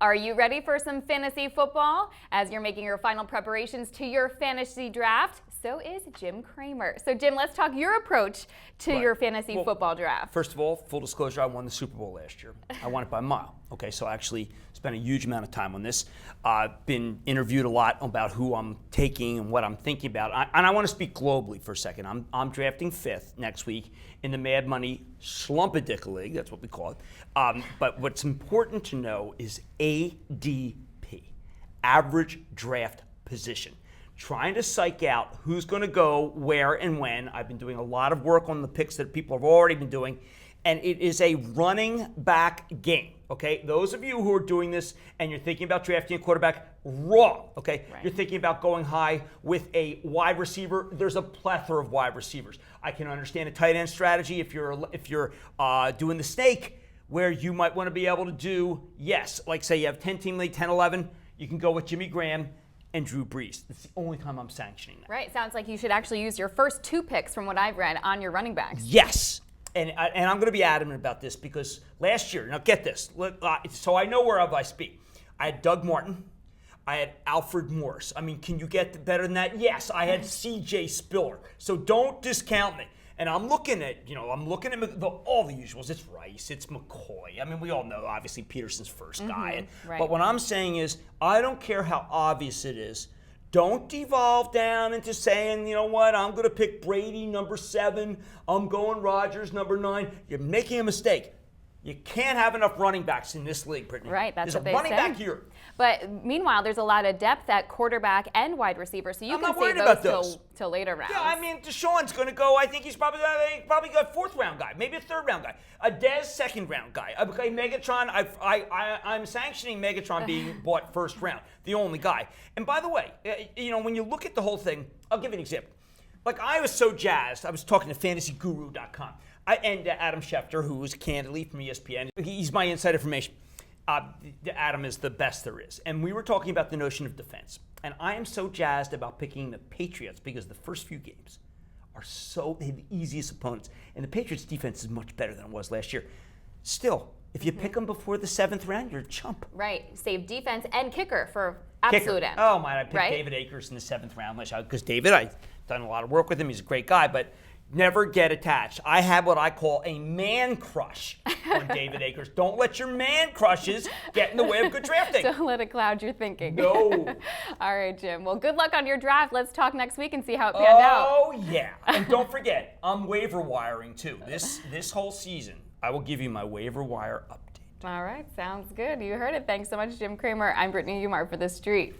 Are you ready for some fantasy football? As you're making your final preparations to your fantasy draft, so is Jim Cramer. So Jim, let's talk your approach to your fantasy football draft. First of all, full disclosure, I won the Super Bowl last year. I won it by a mile. Okay, so I actually spent a huge amount of time on this. I've been interviewed a lot about who I'm taking and what I'm thinking about. And I want to speak globally for a second. I'm drafting 5th next week in the Mad Money Slump-a-Dick League. That's what we call it. But what's important to know is ADP, average draft position. Trying to psych out who's going to go where and when. I've been doing a lot of work on the picks that people have already been doing, and it is a running back game, okay? Those of you who are doing this and you're thinking about drafting a quarterback, wrong, okay? Right. You're thinking about going high with a wide receiver. There's a plethora of wide receivers. I can understand a tight end strategy if you're doing the snake, where you might want to be able to do, yes, like say you have 10-team league, 10-11, you can go with Jimmy Graham and Drew Brees. That's the only time I'm sanctioning that. Right. Sounds like you should actually use your first 2 picks from what I've read on your running backs. Yes. And I'm going to be adamant about this because last year, now get this, so I know whereof I speak. I had Doug Martin. I had Alfred Morris. I mean, can you get better than that? Yes. I had C.J. Spiller. So don't discount me. And I'm looking at all the usuals. It's Rice, it's McCoy. I mean, we all know, obviously, Peterson's first guy. Right. But what I'm saying is, I don't care how obvious it is. Don't devolve down into saying, you know what, I'm going to pick Brady, number 7. I'm going Rodgers, number 9. You're making a mistake. You can't have enough running backs in this league, Brittany. Right, that's what they say. There's a running back here. But meanwhile, there's a lot of depth at quarterback and wide receiver, so you can save those till later rounds. Yeah, I mean, Deshaun's going to go. I think he's probably got a 4th round guy, maybe a 3rd round guy, a Dez 2nd round guy. Okay, Megatron. I'm sanctioning Megatron being bought 1st round, the only guy. And by the way, when you look at the whole thing, I'll give you an example. Like, I was so jazzed. I was talking to FantasyGuru.com. And Adam Schefter, who is candidly from ESPN, he's my inside information. Adam is the best there is. And we were talking about the notion of defense. And I am so jazzed about picking the Patriots because the first few games they have the easiest opponents. And the Patriots defense is much better than it was last year. Still, if you pick them before the 7th round, you're a chump. Right. Save defense and kicker for absolute end. Oh, my, I picked David Akers in the 7th round last year. Because David, I've done a lot of work with him. He's a great guy, but never get attached. I have what I call a man crush on David Akers. Don't let your man crushes get in the way of good drafting. Don't let it cloud your thinking. No. All right, Jim. Well, good luck on your draft. Let's talk next week and see how it panned out. Oh, yeah. And don't forget, I'm waiver wiring, too. This whole season, I will give you my waiver wire update. All right. Sounds good. You heard it. Thanks so much, Jim Cramer. I'm Brittany Umar for The Street.